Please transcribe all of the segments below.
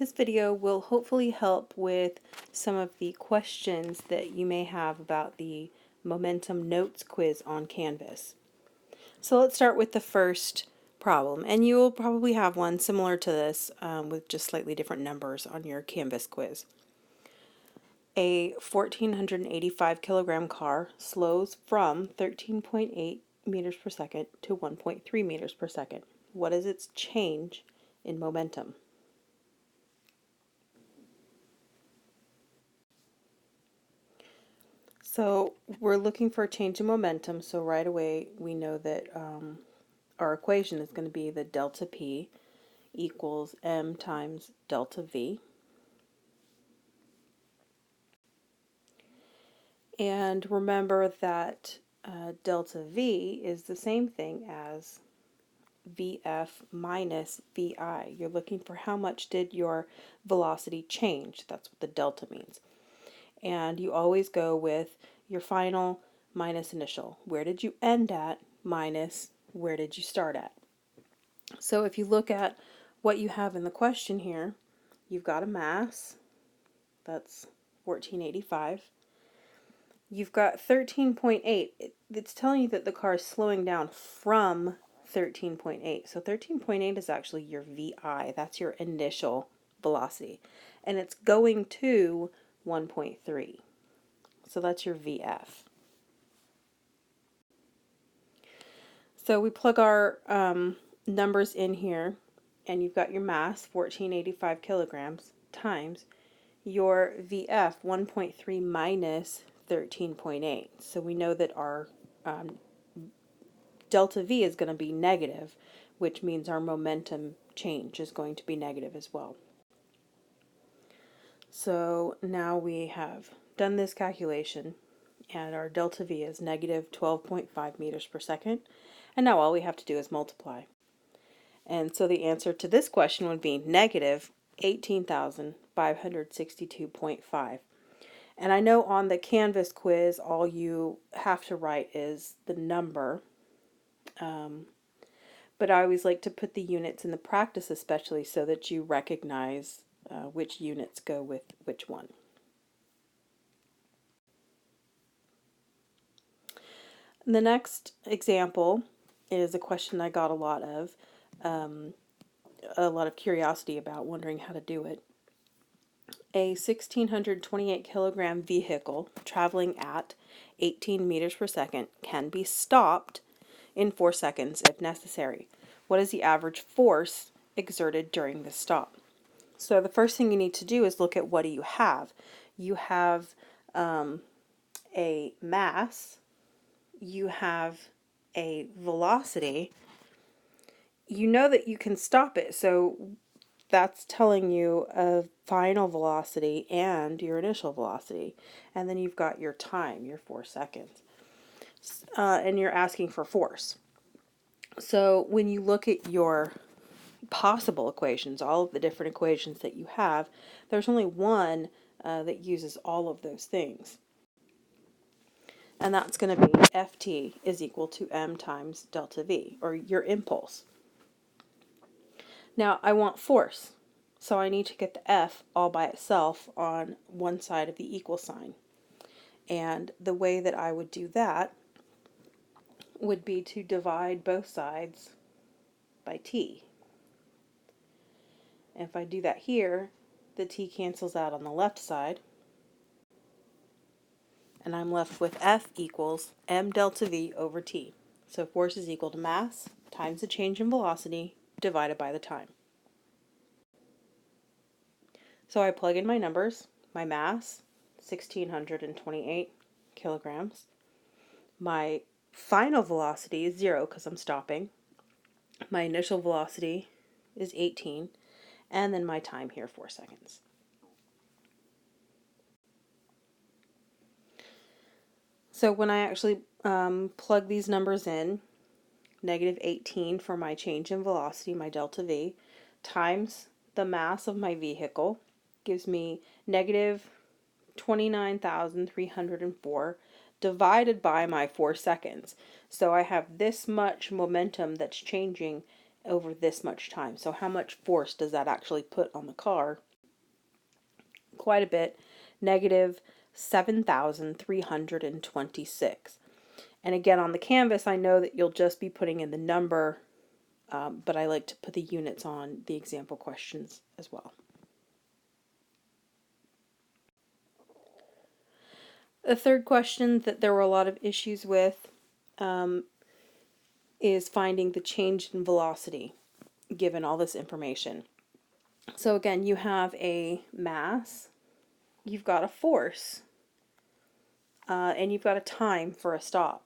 This video will hopefully help with some of the questions that you may have about the Momentum Notes quiz on Canvas. So let's start with the first problem, and you will probably have one similar to this with just slightly different numbers on your Canvas quiz. A 1,485 kilogram car slows from 13.8 meters per second to 1.3 meters per second. What is its change in momentum? So we're looking for a change in momentum, so right away we know that our equation is going to be that delta P equals m times delta V. And remember that delta V is the same thing as VF minus VI. You're looking for how much did your velocity change. That's what the delta means. And you always go with your final minus initial. Where did you end at minus where did you start at? So if you look at what you have in the question here, you've got a mass, that's 1485. You've got 13.8. It's telling you that the car is slowing down from 13.8. So 13.8 is actually your VI. That's your initial velocity. And it's going to 1.3. So that's your VF. So we plug our numbers in here, and you've got your mass, 1485 kilograms, times your VF, 1.3 minus 13.8. So we know that our delta V is going to be negative, which means our momentum change is going to be negative as well. So now we have done this calculation, and our delta V is negative 12.5 meters per second. And now all we have to do is multiply. And so the answer to this question would be negative 18,562.5. And I know on the Canvas quiz, all you have to write is the number. But I always like to put the units in the practice, especially so that you recognize which units go with which one. The next example is a question I got a lot of curiosity about, wondering how to do it. A 1,628 kilogram vehicle traveling at 18 meters per second can be stopped in 4 seconds if necessary. What is the average force exerted during this stop? So the first thing you need to do is look at what do you have. You have a mass, you have a velocity. You know that you can stop it, so that's telling you a final velocity and your initial velocity. And then you've got your time, your 4 seconds. And you're asking for force. So when you look at your possible equations, all of the different equations that you have, there's only one that uses all of those things. And that's going to be Ft is equal to m times delta V, or your impulse. Now I want force, so I need to get the F all by itself on one side of the equal sign. And the way that I would do that would be to divide both sides by T. And if I do that here, the T cancels out on the left side, and I'm left with F equals m delta V over T. So force is equal to mass times the change in velocity divided by the time. So I plug in my numbers, my mass, 1,628 kilograms. My final velocity is 0 because I'm stopping. My initial velocity is 18, and then my time here, 4 seconds. So when I actually plug these numbers in, negative 18 for my change in velocity, my delta V, times the mass of my vehicle, gives me negative 29,304 divided by my 4 seconds. So I have this much momentum that's changing over this much time. So how much force does that actually put on the car quite a bit, negative 7,326. And again, on the Canvas, I know that you'll just be putting in the number, but I like to put the units on the example questions as well. The third question that there were a lot of issues with is finding the change in velocity given all this information. So again, you have a mass, you've got a force, and you've got a time for a stop.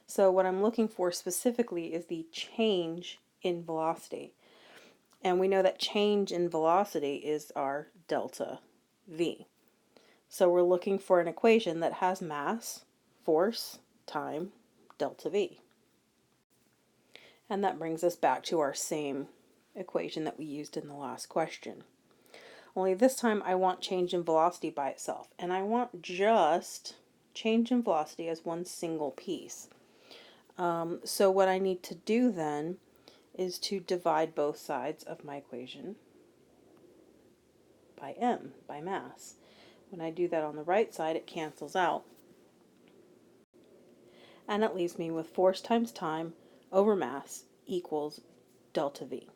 So what I'm looking for specifically is the change in velocity. And we know that change in velocity is our delta V. So we're looking for an equation that has mass, force, time, delta V. And that brings us back to our same equation that we used in the last question. Only this time I want change in velocity by itself. And I want just change in velocity as one single piece. So what I need to do then is to divide both sides of my equation by m, by mass. When I do that on the right side, it cancels out. And it leaves me with force times time over mass equals delta V.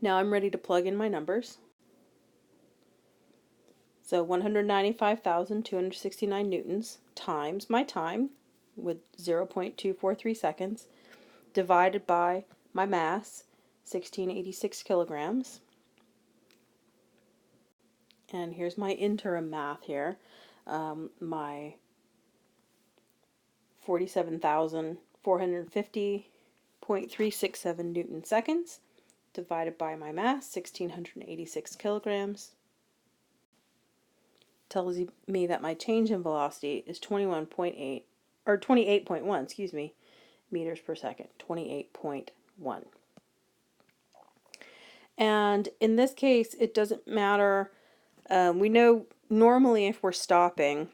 Now I'm ready to plug in my numbers. So 195,269 newtons times my time with 0.243 seconds divided by my mass, 1686 kilograms. And here's my interim math here. My 47,450.367 Newton seconds divided by my mass, 1686 kilograms, tells me that my change in velocity is 21.8, or 28.1, excuse me, meters per second, 28.1. And in this case, it doesn't matter. We know normally if we're stopping,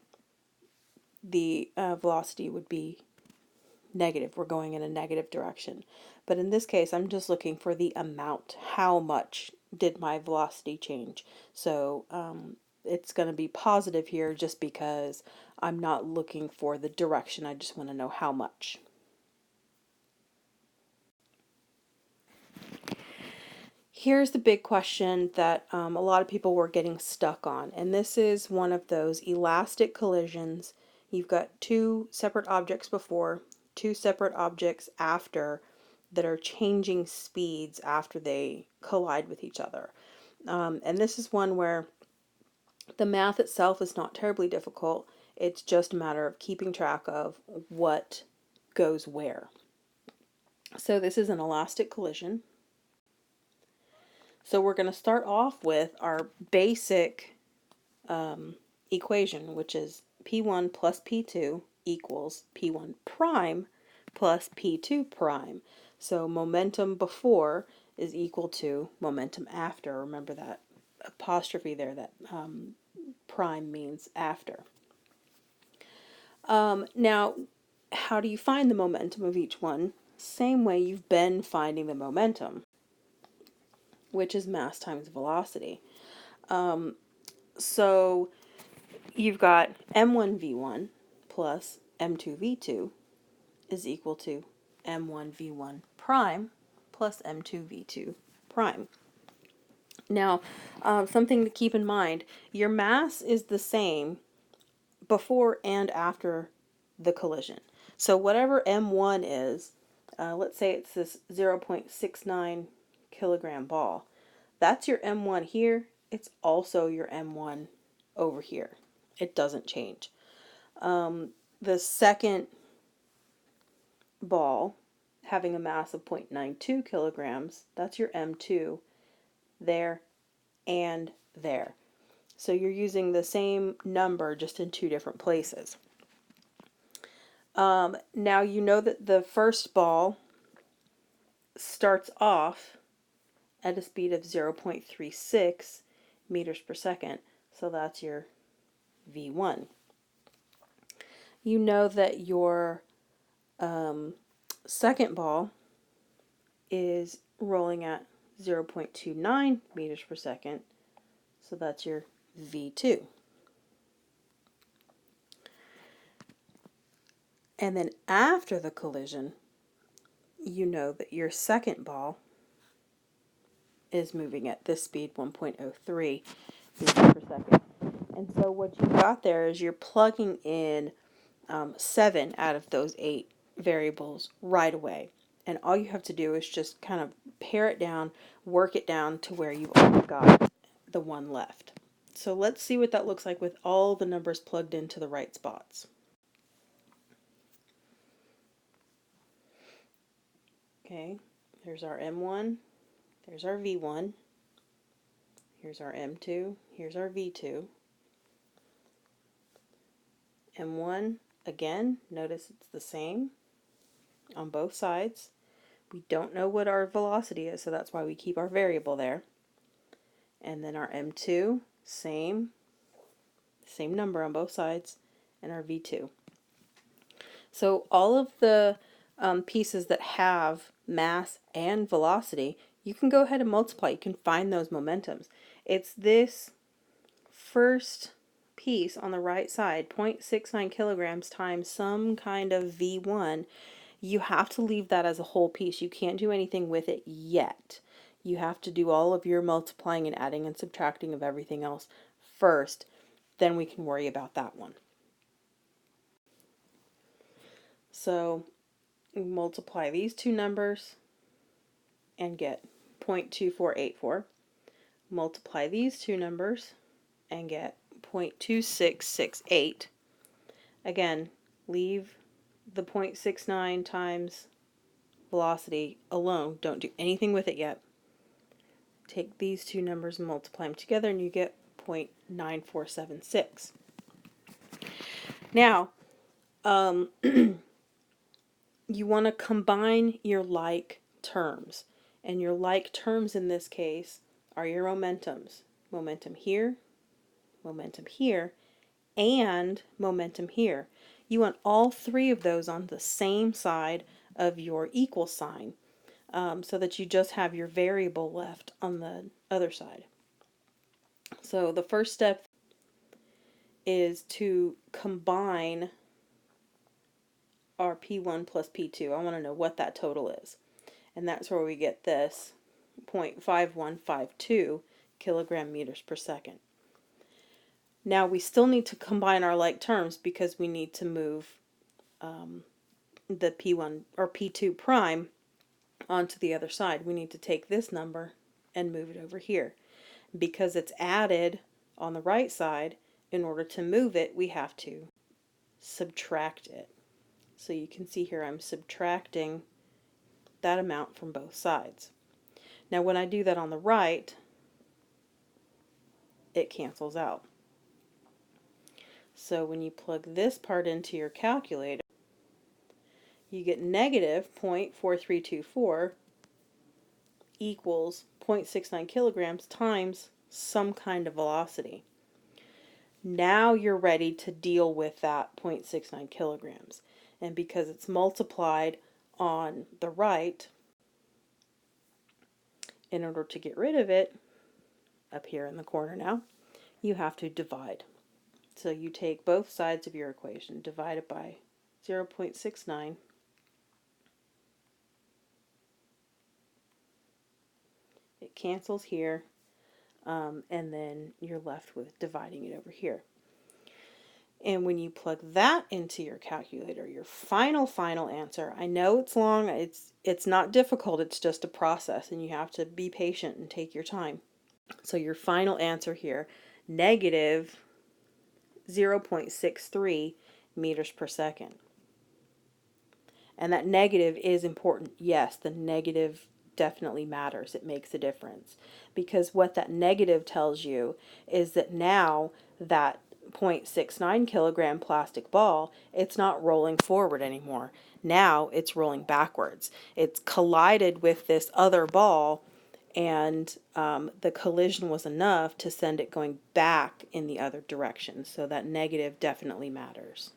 the velocity would be negative. We're going in a negative direction. But in this case, I'm just looking for the amount. How much did my velocity change? So it's going to be positive here just because I'm not looking for the direction. I just want to know how much. Here's the big question that a lot of people were getting stuck on. And this is one of those elastic collisions. You've got two separate objects before, two separate objects after that are changing speeds after they collide with each other. And this is one where the math itself is not terribly difficult. It's just a matter of keeping track of what goes where. So this is an elastic collision. So we're going to start off with our basic equation, which is P1 plus P2 equals P1 prime plus P2 prime. So momentum before is equal to momentum after. Remember that apostrophe there, that prime means after. Now, how do you find the momentum of each one? Same way you've been finding the momentum, which is mass times velocity. So you've got m1v1 plus m2v2 is equal to m1v1 prime plus m2v2 prime. Now, something to keep in mind, your mass is the same before and after the collision. So whatever m1 is, let's say it's this 0.69 kilogram ball, that's your m1 here. It's also your m1 over here. It doesn't change. The second ball, having a mass of 0.92 kilograms, that's your m2 there and there. So you're using the same number just in two different places. Now you know that the first ball starts off at a speed of 0.36 meters per second. So that's your V1. You know that your second ball is rolling at 0.29 meters per second. So that's your V2. And then after the collision, you know that your second ball is moving at this speed, 1.03 meters per second. And so what you've got there is you're plugging in 7 out of those 8 variables right away. And all you have to do is just kind of pare it down, work it down to where you've only got the one left. So let's see what that looks like with all the numbers plugged into the right spots. Okay, there's our M1, there's our V1, here's our M2, here's our V2. M1, again, notice it's the same on both sides. We don't know what our velocity is, so that's why we keep our variable there. And then our M2, same number on both sides, and our V2. So all of the pieces that have mass and velocity, you can go ahead and multiply. You can find those momentums. It's this first piece on the right side, 0.69 kilograms times some kind of V1. You have to leave that as a whole piece. You can't do anything with it yet. You have to do all of your multiplying and adding and subtracting of everything else first. Then we can worry about that one. So multiply these two numbers and get 0.2484. Multiply these two numbers and get 0.2668. Again, leave the 0.69 times velocity alone. Don't do anything with it yet. Take these two numbers and multiply them together and you get 0.9476. Now, you want to combine your like terms. And your like terms in this case are your momentums. Momentum here, and momentum here. You want all three of those on the same side of your equal sign, so that you just have your variable left on the other side. So the first step is to combine our P1 plus P2. I want to know what that total is. And that's where we get this 0.5152 kilogram meters per second. Now we still need to combine our like terms because we need to move the P1 or P2 prime onto the other side. We need to take this number and move it over here. Because it's added on the right side, in order to move it, we have to subtract it. So you can see here I'm subtracting that amount from both sides. Now when I do that on the right, it cancels out. So when you plug this part into your calculator, you get negative 0.4324 equals 0.69 kilograms times some kind of velocity. Now you're ready to deal with that 0.69 kilograms. And because it's multiplied on the right, in order to get rid of it, up here in the corner now, you have to divide. So you take both sides of your equation, divide it by 0.69, it cancels here, and then you're left with dividing it over here. And when you plug that into your calculator, your final answer, I know it's long, it's not difficult, it's just a process, and you have to be patient and take your time. So your final answer here, negative 0.63 meters per second. And that negative is important. Yes, the negative definitely matters. It makes a difference. Because what that negative tells you is that now that 0.69 kilogram plastic ball, it's not rolling forward anymore. Now it's rolling backwards. It's collided with this other ball, and the collision was enough to send it going back in the other direction. So that negative definitely matters.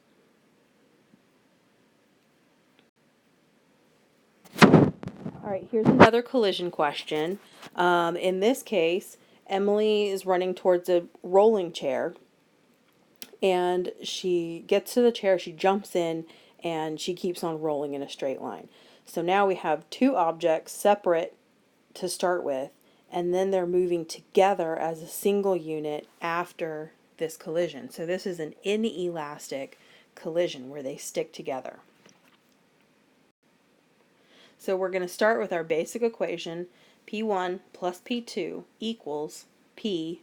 All right, here's another collision question. In this case, Emily is running towards a rolling chair, and she gets to the chair, she jumps in, and she keeps on rolling in a straight line. So now we have two objects separate to start with, and then they're moving together as a single unit after this collision. So this is an inelastic collision where they stick together. So we're going to start with our basic equation, P1 plus P2 equals P1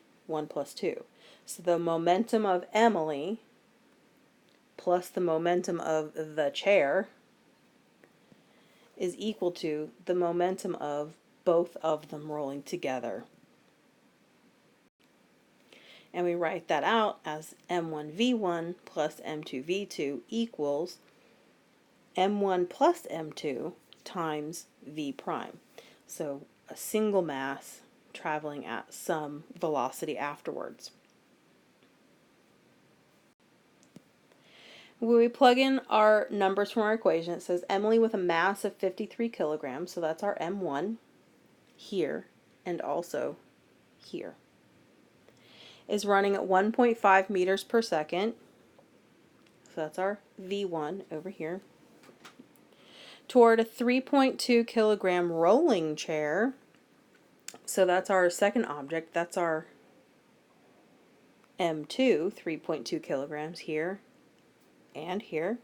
plus 2. So the momentum of Emily plus the momentum of the chair is equal to the momentum of both of them rolling together. And we write that out as M1V1 plus M2V2 equals M1 plus M2 times V prime. So a single mass traveling at some velocity afterwards. When we plug in our numbers from our equation, it says Emily with a mass of 53 kilograms, so that's our M1 here and also here, is running at 1.5 meters per second, so that's our V1 over here, toward a 3.2 kilogram rolling chair, so that's our second object, that's our M2, 3.2 kilograms here and here.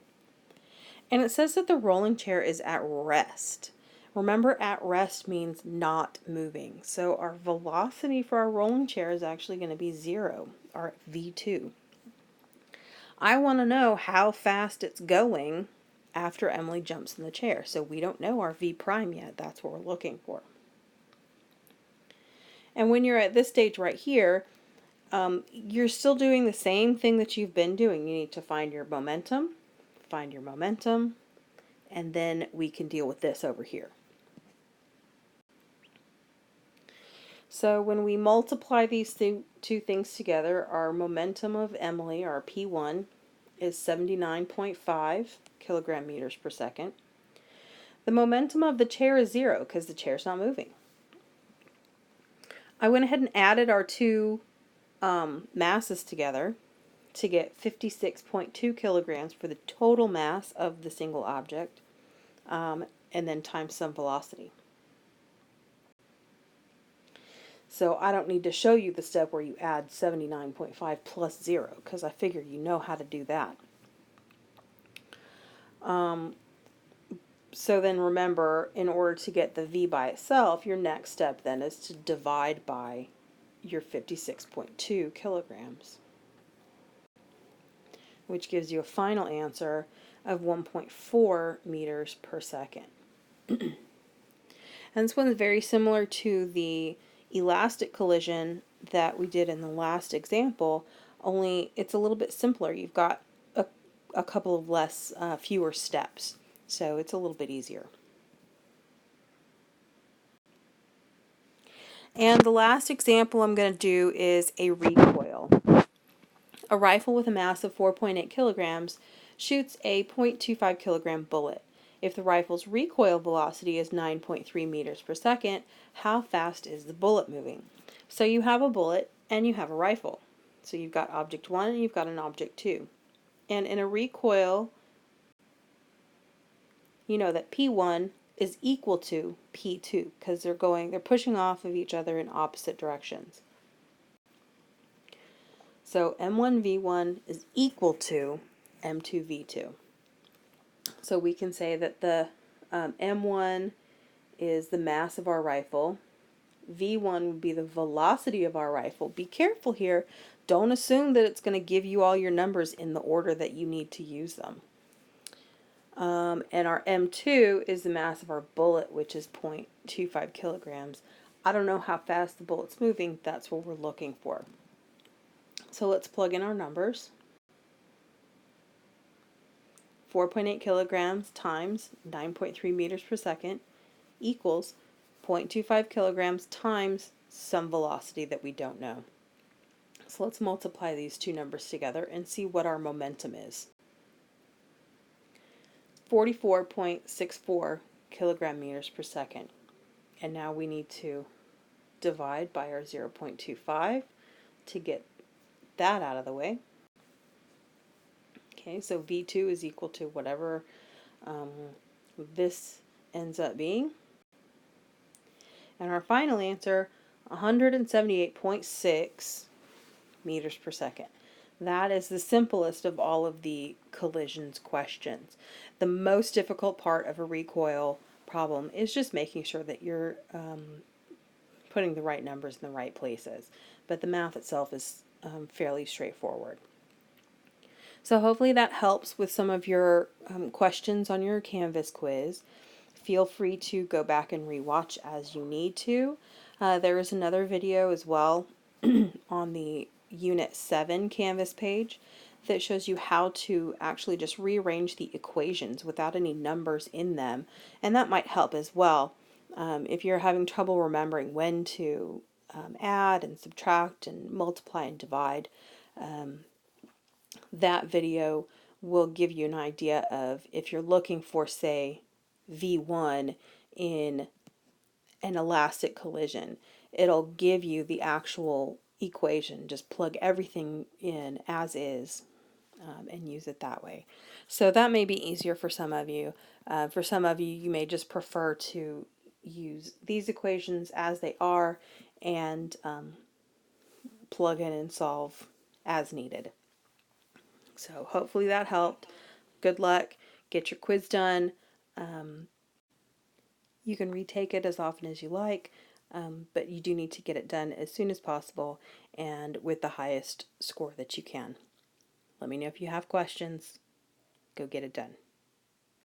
And it says that the rolling chair is at rest. Remember, at rest means not moving. So our velocity for our rolling chair is actually going to be 0, our V2. I want to know how fast it's going after Emily jumps in the chair. So we don't know our V prime yet. That's what we're looking for. And when you're at this stage right here, you're still doing the same thing that you've been doing. You need to find your momentum, and then we can deal with this over here. So when we multiply these two things together, our momentum of Emily, our P1, is 79.5 kilogram meters per second. The momentum of the chair is 0 because the chair's not moving. I went ahead and added our two masses together to get 56.2 kilograms for the total mass of the single object, and then times some velocity. So I don't need to show you the step where you add 79.5 plus 0, because I figure you know how to do that. So then remember, in order to get the V by itself, your next step then is to divide by your 56.2 kilograms, which gives you a final answer of 1.4 meters per second. And this one's very similar to the elastic collision that we did in the last example, only it's a little bit simpler. You've got a couple of fewer steps, so it's a little bit easier. And the last example I'm going to do is a recoil. A rifle with a mass of 4.8 kilograms shoots a 0.25 kilogram bullet. If the rifle's recoil velocity is 9.3 meters per second, how fast is the bullet moving? So you have a bullet and you have a rifle. So you've got object 1 and you've got an object 2. And in a recoil, you know that P1 is equal to P2 because they're pushing off of each other in opposite directions. So M1V1 is equal to M2V2. So we can say that the M1 is the mass of our rifle. V1 would be the velocity of our rifle. Be careful here. Don't assume that it's going to give you all your numbers in the order that you need to use them. And our M2 is the mass of our bullet, which is 0.25 kilograms. I don't know how fast the bullet's moving. That's what we're looking for. So let's plug in our numbers. 4.8 kilograms times 9.3 meters per second equals 0.25 kilograms times some velocity that we don't know. So let's multiply these two numbers together and see what our momentum is. 44.64 kilogram meters per second. And now we need to divide by our 0.25 to get that out of the way. Okay, so V2 is equal to whatever this ends up being. And our final answer, 178.6 meters per second. That is the simplest of all of the collisions questions. The most difficult part of a recoil problem is just making sure that you're putting the right numbers in the right places. But the math itself is fairly straightforward. So hopefully that helps with some of your questions on your Canvas quiz. Feel free to go back and rewatch as you need to. There is another video as well on the Unit 7 Canvas page that shows you how to actually just rearrange the equations without any numbers in them, and that might help as well. If you're having trouble remembering when to add and subtract and multiply and divide, that video will give you an idea of if you're looking for, say, V1 in an elastic collision, it'll give you the actual equation. Just plug everything in as is and use it that way. So that may be easier for some of you. For some of you, you may just prefer to use these equations as they are and plug in and solve as needed. So hopefully that helped. Good luck. Get your quiz done. You can retake it as often as you like, but you do need to get it done as soon as possible and with the highest score that you can. Let me know if you have questions. Go get it done.